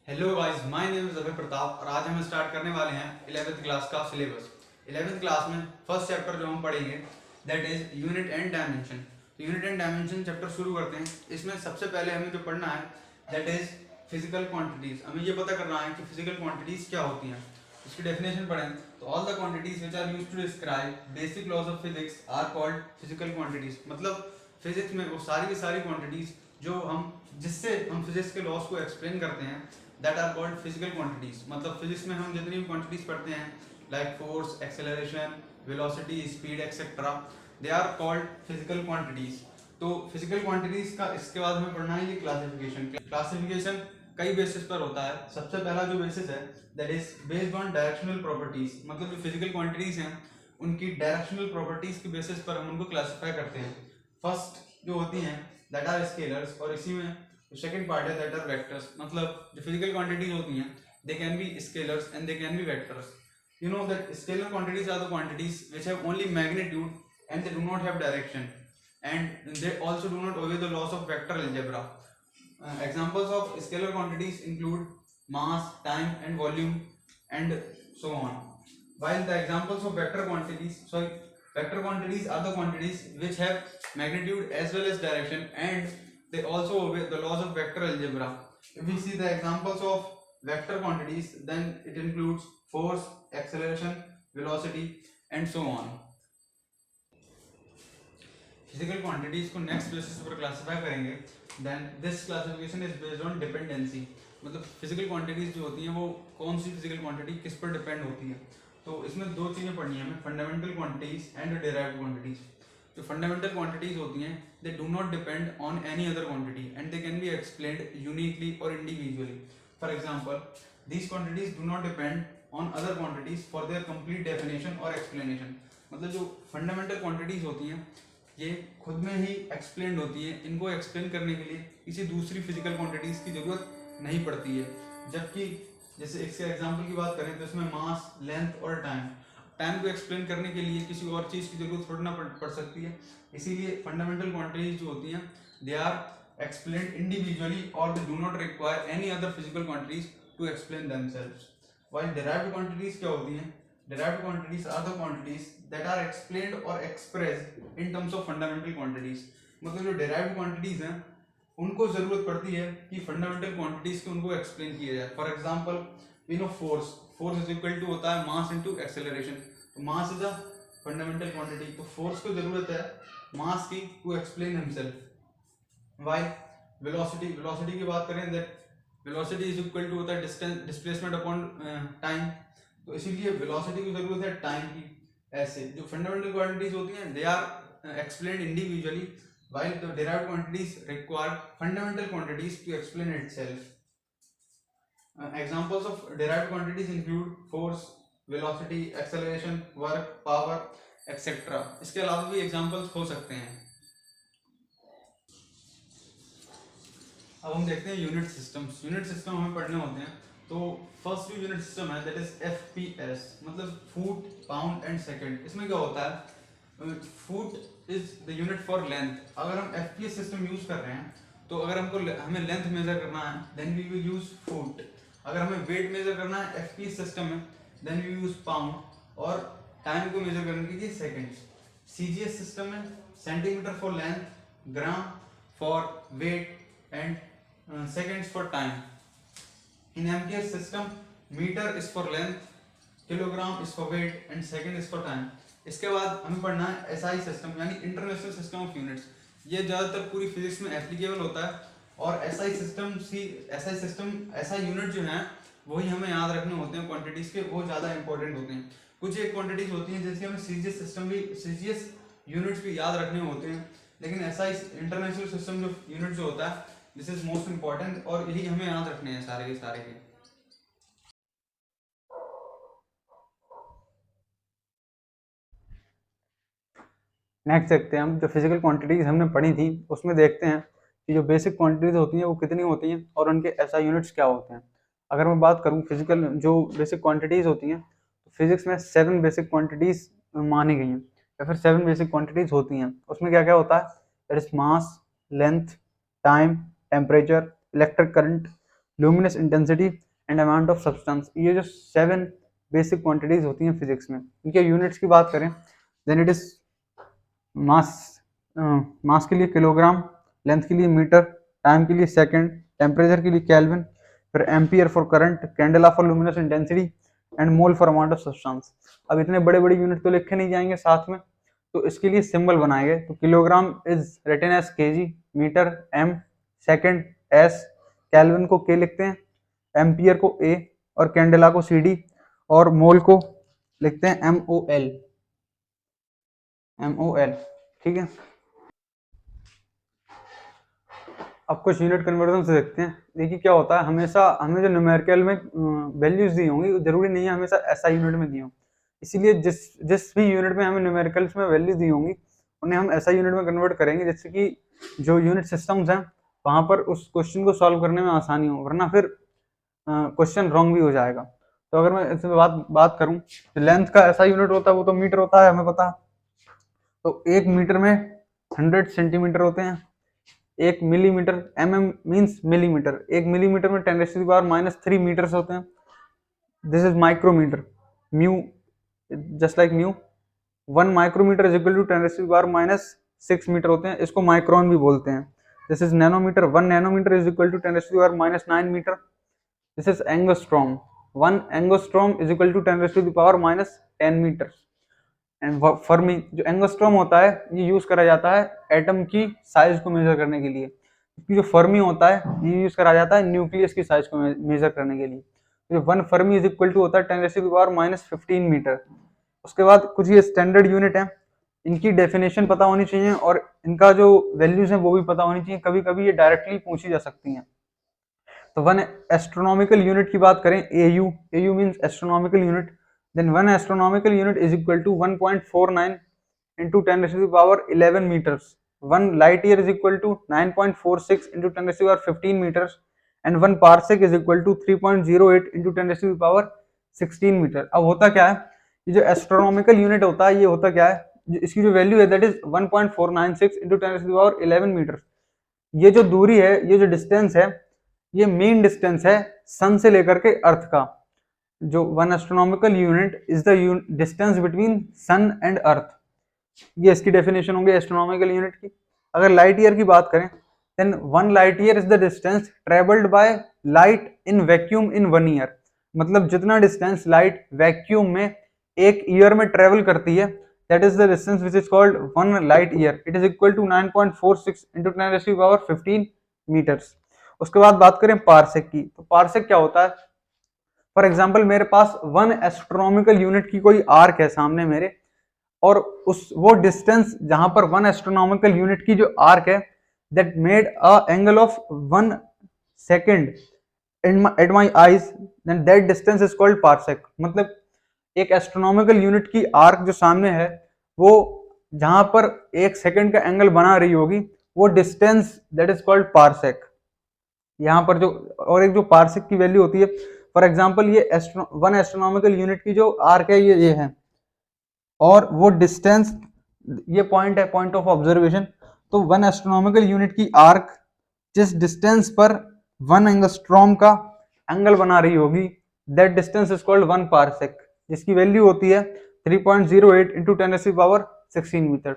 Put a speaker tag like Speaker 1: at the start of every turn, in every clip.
Speaker 1: Hello guys, my name is Abhay Pratap और आज हम स्टार्ट करने वाले हैं 11th क्लास का सिलेबस। 11th क्लास में फर्स्ट चैप्टर जो हम पढ़ेंगे that is unit and dimension. तो यूनिट एंड डायमेंशन चैप्टर शुरू करते हैं। इसमें सबसे पहले हमें जो पढ़ना है दैट इज फिजिकल क्वांटिटीज। हमें ये पता करना है कि फिजिकल क्वांटिटीज क्या होती हैं। इसकी डेफिनेशन पढ़ें तो all the quantities which are used to describe basic laws of physics are called physical quantities. मतलब फिजिक्स में वो सारी की सारी क्वांटिटीज जो हम जिससे हम फिजिक्स के लॉज को एक्सप्लेन करते हैं that are called physical quantities. मतलब फिजिक्स में हम जितनी भी क्वांटिटीज पढ़ते हैं like force, acceleration, velocity, speed etcetera, they are called physical quantities. तो फिजिकल क्वांटिटीज का इसके बाद हमें पढ़ना है ये क्लासिफिकेशन। क्लासिफिकेशन कई बेसिस पर होता है। सबसे पहला जो बेसिस है that is based on directional properties. मतलब जो फिजिकल क्वांटिटीज हैं उनकी डायरेक्शनल प्रॉपर्टीज के बेसिस पर हम उनको क्लासिफाई करते हैं। फर्स्ट जो होती हैं दैट आर स्केलर्स और इसी में सेकंड पार्ट है दैट आर वेक्टर्स। मतलब जो फिजिकल क्वांटिटीज होती हैं दे can B scalars and they can B vectors. You know that scalar quantities are the quantities which have only magnitude and they do not have direction, and they also do not obey the laws of vector algebra. Examples of scalar quantities include mass, time and volume and so on. While the examples of vector quantities are the quantities which have magnitude as well as direction and they also obey the laws of vector algebra. If we see the examples of vector quantities, then it includes force, acceleration, velocity and so on. Physical quantities को next basis पर classify करेंगे। Then this classification is based on dependency. मतलब physical quantities जो होती हैं वो कौन सी physical quantity किस पर डिपेंड होती है। तो इसमें दो चीज़ें पढ़नी है हमें, fundamental quantities and derived quantities. जो फंडामेंटल क्वांटिटीज होती हैं they do not depend on any other quantity and they can be explained uniquely और individually. For example these quantities do not depend on other quantities for their complete definition और explanation. मतलब जो fundamental quantities होती हैं ये खुद में ही explain होती है। इनको एक्सप्लेन करने के लिए किसी दूसरी फिजिकल क्वांटिटीज की जरूरत नहीं पड़ती है। जबकि जैसे इसके एग्जांपल की बात करें तो इसमें मास, लेंथ और टाइम को एक्सप्लेन करने के लिए किसी और चीज़ की जरूरत थोड़ी ना पड़ सकती है। इसीलिए फंडामेंटल क्वांटिटीज जो होती हैं दे आर एक्सप्लेन इंडिविजुअली और they do not require any other physical quantities to explain themselves. While derived quantities क्या होती हैं? Derived quantities are the quantities that are explained or expressed in terms of fundamental quantities. मतलब जो derived quantities हैं उनको जरूरत पड़ती है कि fundamental quantities को उनको explain किया जाए। For example, we know force is equal to होता है mass into acceleration। तो mass is a fundamental quantity। तो force को जरूरत है mass की to explain himself। While velocity की बात करें that velocity is equal to होता है distance displacement upon time। तो इसीलिए वेलोसिटी की जरूरत है टाइम की। ऐसे जो फंडामेंटल क्वांटिटीज होती हैं they are explained individually while the derived quantities require fundamental quantities to explain itself. Examples of derived quantities include force, velocity, acceleration, work, power etcetera. इसके अलावा भी एग्जांपल्स हो सकते हैं। अब हम देखते हैं यूनिट सिस्टम्स। यूनिट सिस्टम हमें पढ़ने होते हैं। तो फर्स्ट जो यूनिट सिस्टम है दैट इज FPS, मतलब फुट, पाउंड एंड सेकंड। इसमें क्या होता है, foot is the unit for length. अगर हम FPS सिस्टम यूज कर रहे हैं तो अगर हमें लेंथ मेजर करना है then we will use foot. अगर हमें वेट मेजर करना है FPS सिस्टम में देन वी यूज पाउंड, और टाइम को मेजर करने के लिए सेकेंड्स। CGS सिस्टम में centimetre for length, gram for weight and seconds for time. In MKS system, meter is for length, kilogram is for weight and second is for time. इसके बाद हमें पढ़ना है SI सिस्टम यानी international system of units. ये ज़्यादातर पूरी physics में एप्लीकेबल होता है और SI यूनिट जो हैं वही हमें याद रखने होते हैं क्वांटिटीज के, वो ज़्यादा इंपॉर्टेंट होते हैं। कुछ एक क्वांटिटीज होती हैं जैसे हमें CGS यूनिट्स भी याद रखने होते हैं, लेकिन SI इंटरनेशनल सिस्टम जो यूनिट जो होता है दिस इज मोस्ट इंपॉर्टेंट और यही हमें याद रखने हैं सारे के सारे के। नेक्स्ट देखते हैं हम जो फिजिकल क्वांटिटीज हमने पढ़ी थी उसमें देखते हैं कि जो बेसिक क्वांटिटीज होती हैं वो कितनी होती हैं और उनके SI यूनिट्स क्या होते हैं। अगर मैं बात करूं फिजिकल जो बेसिक क्वांटिटीज होती हैं तो फिजिक्स में 7 बेसिक क्वांटिटीज मानी गई हैं या फिर 7 बेसिक क्वांटिटीज होती हैं। उसमें क्या क्या होता है, that is mass, length, time, temperature, electric current, luminous intensity and amount of substance. ये जो 7 बेसिक क्वांटिटीज होती हैं फिजिक्स में, इनके यूनिट्स की बात करें देन इट इज मास, मास के लिए किलोग्राम, लेंथ के लिए मीटर, टाइम के लिए सेकंड, टेम्परेचर के लिए केल्विन, फिर ampere for current, candela for luminous intensity and mole for amount of substance. अब इतने बड़े बड़े यूनिट तो लिखे नहीं जाएंगे साथ में, तो इसके लिए सिंबल बनाए गए। तो kilogram is written as KG, metre M, second S, kelvin को के लिखते हैं, एम्पियर को ए और कैंडेला को सी डी और मोल को लिखते हैं एम ओ एल, ठीक है। अब कुछ यूनिट कन्वर्जन से देखते हैं। देखिए क्या होता है, हमेशा हमें जो न्यूमेरिकल में वैल्यूज दी होंगी जरूरी नहीं है हमेशा ऐसा यूनिट में दी हों, इसीलिए जिस जिस भी यूनिट में हमें न्यूमेरिकल्स में वैल्यू दी होंगी उन्हें हम ऐसा यूनिट में कन्वर्ट करेंगे जिससे कि जो यूनिट सिस्टम्स हैं वहां पर उस क्वेश्चन को सॉल्व करने में आसानी हो, वरना फिर क्वेश्चन रॉन्ग भी हो जाएगा। तो अगर मैं इसमें बात करूं तो लेंथ का ऐसा यूनिट होता है, वो तो मीटर होता है हमें पता है। तो 1 मीटर में 100 सेंटीमीटर होते हैं। 1 millimetre, mm means millimetre, 1 millimetre में 10⁻³ मीटर्स होते हैं। This is micrometre, mu just like mu. 1 micrometre is equal to 10⁻⁻6 metre होते हैं, इसको माइक्रोन भी बोलते हैं। This is nanometre, 1 nanometre is equal to 10⁻⁹ metre. This is angstrom, 1 angstrom is equal to 10⁻10 metre. And fermi, जो angstrom होता है ये यूज करा जाता है एटम की साइज को मेजर करने के लिए, जो फर्मी होता है ये यूज करा जाता है न्यूक्लियस की साइज को मेजर करने के लिए। जो 1 फर्मी इज इक्वल टू होता है 10⁻⁻15 मीटर। उसके बाद कुछ ये स्टैंडर्ड यूनिट है, इनकी डेफिनेशन पता होनी चाहिए और इनका जो वैल्यूज है वो भी पता होनी चाहिए, कभी कभी ये डायरेक्टली पूछी जा सकती हैं। तो 1 एस्ट्रोनॉमिकल यूनिट की बात करें, AU, AU means astronomical unit, then 1 astronomical unit is equal to 1.49 into 10⁻11 meters. 1 light year is equal to 9.46 into 10⁻15 meters and 1 parsec is equal to 3.08 into 10⁻16 meter. अब होता क्या है, ये जो एस्ट्रोनॉमिकल यूनिट होता है ये होता क्या है, इसकी जो वैल्यू है दैट इज 1.496 into 10⁻11 मीटर। ये जो दूरी है, ये जो डिस्टेंस है, ये मेन डिस्टेंस है सन से लेकर के अर्थ का। जो 1 astronomical unit is the distance between sun and earth, ये इसकी डेफिनेशन होगी एस्ट्रोनॉमिकल यूनिट की। अगर लाइट ईयर की बात करें then 1 light year is the distance travelled by light in vacuum in 1 year. मतलब जितना डिस्टेंस लाइट वैक्यूम में 1 ईयर में ट्रेवल करती है that is the distance which is called 1 light year. It is equal to 9.46 into 10⁻15 metres. उसके बाद बात करें पार्सेक की, तो पार्सेक क्या होता है, फॉर एग्जाम्पल मेरे पास 1 एस्ट्रोनॉमिकल यूनिट की कोई आर्क है सामने मेरे, और वो डिस्टेंस जहां पर 1 एस्ट्रोनॉमिकल यूनिट की जो आर्क है that made a angle of 1 second at my eyes, then that distance is called parsec. मतलब एक एस्ट्रोनॉमिकल यूनिट की आर्क जो सामने है वो जहां पर 1 सेकंड का एंगल बना रही होगी वो distance that is called parsec. यहाँ पर जो और एक जो पार्सेक की वैल्यू होती है, फॉर एग्जाम्पल ये 1 एस्ट्रोनॉमिकल यूनिट की जो आर्क है ये है, और वो डिस्टेंस, ये पॉइंट है पॉइंट ऑफ ऑब्जर्वेशन। तो 1 एस्ट्रोनॉमिकल यूनिट की आर्क जिस डिस्टेंस पर 1 एंगस्ट्रॉम का एंगल बना रही होगी that distance is called 1 parsec, जिसकी वैल्यू होती है 3.08 into 10⁻16 मीटर।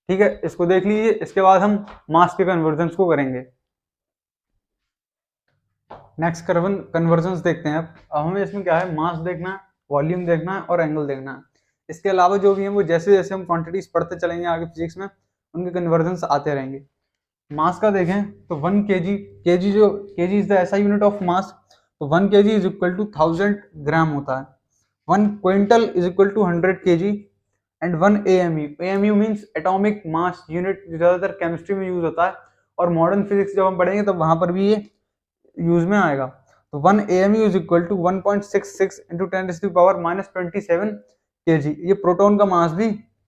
Speaker 1: ठीक है, इसको देख लीजिए। इसके बाद हम मास के कन्वर्जन को करेंगे। नेक्स्ट कन्वर्जन देखते हैं। अब हमें इसमें क्या है, मास देखना है, वॉल्यूम देखना है और एंगल देखना है। इसके अलावा जो भी है वो जैसे जैसे हम क्वांटिटीज पढ़ते चलेंगे आगे फिजिक्स में उनके कन्वर्जन आते रहेंगे। मास का देखें तो 1 kg, kg is the SI unit of mass, तो 1 kg is equal to 1000 gram होता है। 1 quintal is equal to 100 kg and 1 AMU, AMU means atomic mass unit, ज्यादातर केमिस्ट्री में यूज होता है और मॉडर्न फिजिक्स जब हम पढ़ेंगे तो वहां पर भी ये यूज में आएगा। तो 1 AMU is equal to 1.66 into 10⁻27 kg। ये प्रोटॉन का मास भी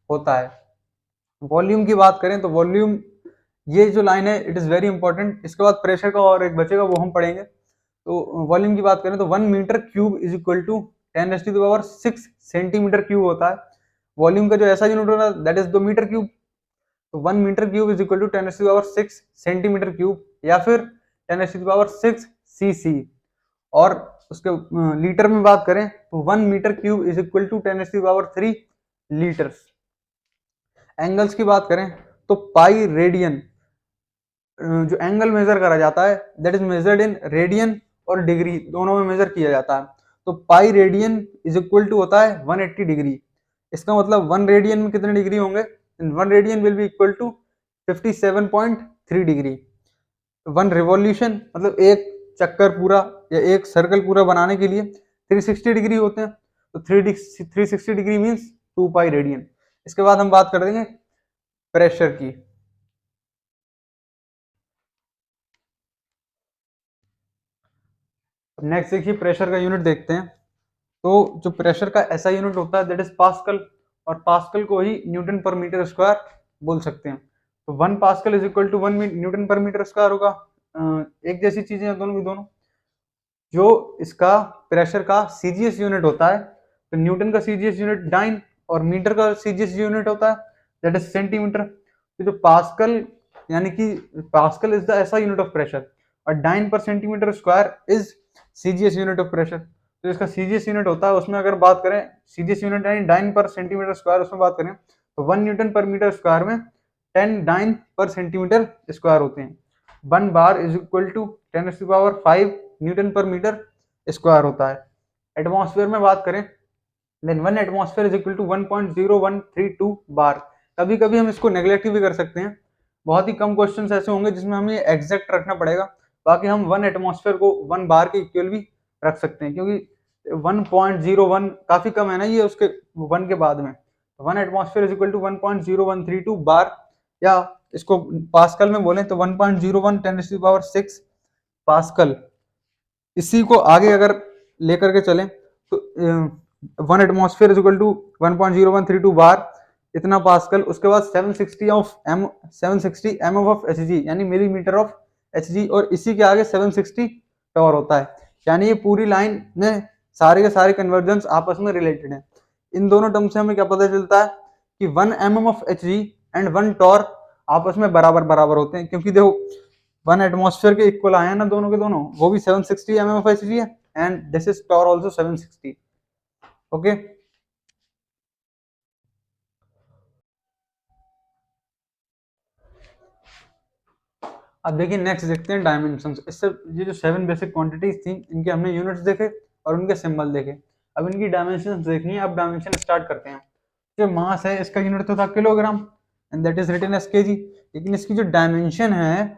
Speaker 1: होता है। वॉल्यूम की बात करें तो वॉल्यूम, ये जो लाइन है इट इज वेरी इंपॉर्टेंट। इसके बाद प्रेशर का और एक बचेगा वो हम पढ़ेंगे। तो वॉल्यूम की बात करें तो 1 metre cube is equal to 10⁻6 centimetre cube होता है। वॉल्यूम का जो ऐसा यूनिट होता है दैट इज 2 मीटर क्यूब। तो 1 metre cube is equal to 10⁻6 centimetre cube या फिर 10⁻6
Speaker 2: cc। और उसके लीटर में बात करें तो 1 metre cube is equal to 10⁻³ litres. Angles की बात करें तो पाई रेडियन, जो एंगल मेजर करा जाता है that is measured in radian और डिग्री, दोनों में मेजर किया जाता है। तो pi radian is equal to होता है 180 डिग्री। इसका मतलब 1 रेडियन में कितने डिग्री होंगे? 1 radian will be equal to 57.3 degree. 1 revolution मतलब एक चक्कर पूरा या एक सर्कल पूरा बनाने के लिए 360 डिग्री होते हैं। तो 360 डिग्री मीन्स 2 पाई रेडियन। इसके बाद हम बात कर देंगे प्रेशर की। नेक्स्ट देखिए प्रेशर का यूनिट देखते हैं। तो जो प्रेशर का ऐसा यूनिट होता है दैट इज पास्कल, और पास्कल को ही न्यूटन पर मीटर स्क्वायर बोल सकते हैं। तो 1 pascal is equal to 1 newton per metre square होगा। एक जैसी चीजें हैं दोनों की दोनों। जो इसका प्रेशर का सीजीएस यूनिट होता है, तो न्यूटन का सीजीएस यूनिट डाइन और मीटर का सीजीएस यूनिट होता है दैट इज सेंटीमीटर। तो जो पास्कल यानी कि pascal is the SI unit of pressure और डाइन पर centimetre square is CGS unit of pressure. तो इसका सीजीएस यूनिट होता है, उसमें अगर बात करें सीजीएस यूनिट यानी डाइन पर सेंटीमीटर स्क्वायर, उसमें बात करें तो 1 न्यूटन पर मीटर स्क्वायर में 10 डाइन पर सेंटीमीटर स्क्वायर होते हैं। 1 bar is equal to 10⁵ newton per metre square होता है। एटमॉस्फेयर में बात करें then 1 atmosphere is equal to 1.0132 bar. कभी कभी हम इसको नेग्लेक्ट भी कर सकते हैं, बहुत ही कम क्वेश्चंस ऐसे होंगे जिसमें हमें एग्जैक्ट रखना पड़ेगा। बाकी हम 1 एटमॉस्फेयर को 1 बार के इक्वल भी रख सकते हैं, क्योंकि 1.01 काफी कम है ना ये उसके 1 के बाद में। 1 एटमॉस्फेयर इज इक्वल टू 1.0132 बार, या इसको पास्कल में बोलें तो 1.01 10⁶ पास्कल। इसी को आगे अगर लेकर के चलें तो 1 एटमॉस्फेयर इज इक्वल टू 1.0132 बार, इतना पास्कल। उसके बाद 760 एम ऑफ एच जी यानी मिलीमीटर ऑफ एच जी, और इसी के आगे 760 टॉर होता है। यानी ये पूरी लाइन में सारे के सारे कन्वर्जेंस आपस में रिलेटेड हैं। इन दोनों टर्म से हमें क्या पता चलता है कि 1 mm of H G and 1 torr आपस में बराबर बराबर होते हैं, क्योंकि देखो 1 एटमॉस्फेयर के इक्वल आए हैं ना दोनों के दोनों, वो भी 760 mm ऑफ एच जी है and this is torr also 760। Okay, अब देखिए नेक्स्ट देखते हैं डायमेंशंस। इससे ये जो 7 बेसिक क्वांटिटीज थी इनके हमने यूनिट्स देखे और उनके सिंबल देखे। अब इनकी डायमेंशंस देखनी है। अब डायमेंशन स्टार्ट करते हैं। जो मास है इसका यूनिट तो था kilogram and that is written as KG, लेकिन इसकी जो डायमेंशन है,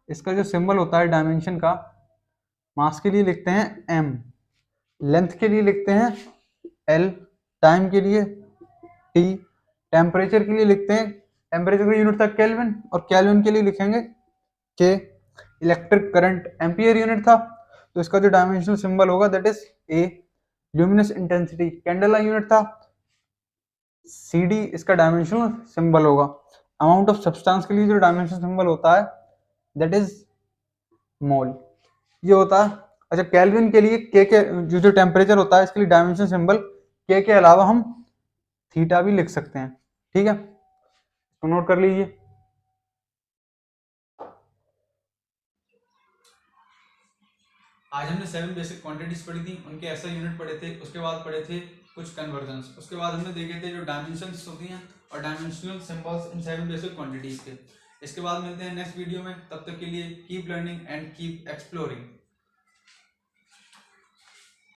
Speaker 2: इसका जो सिंबल होता है डायमेंशन का, मास के लिए लिखते हैं m, लेंथ के लिए लिखते हैं l, टाइम के लिए t, टेम्परेचर के लिए लिखते हैं, टेम्परेचर का यूनिट था केल्विन और केल्विन के लिए लिखेंगे k, electric current ampere unit था तो इसका जो डायमेंशनल सिंबल होगा that is a, luminous intensity candle का यूनिट था cd, इसका डायमेंशनल सिंबल होगा। अमाउंट ऑफ सब्सटेंस के लिए जो डायमेंशनल सिंबल होता है दैट इज मोल, ये होता है। अच्छा, केल्विन के लिए के जो टेम्परेचर होता है इसके लिए डायमेंशन सिंबल के अलावा हम थीटा भी लिख सकते हैं। ठीक है, तो नोट कर लीजिए।
Speaker 1: आज हमने 7 बेसिक क्वांटिटीज पढ़ी थी, उनके ऐसा यूनिट पढ़े थे, उसके बाद पढ़े थे कुछ कन्वर्जन्स, उसके बाद हमने देखे थे जो डायमेंशंस होती हैं और डायमेंशनल सिंबल्स इन 7 बेसिक क्वांटिटीज के। इसके बाद मिलते हैं नेक्स्ट वीडियो में, तब तक के लिए keep learning and keep exploring.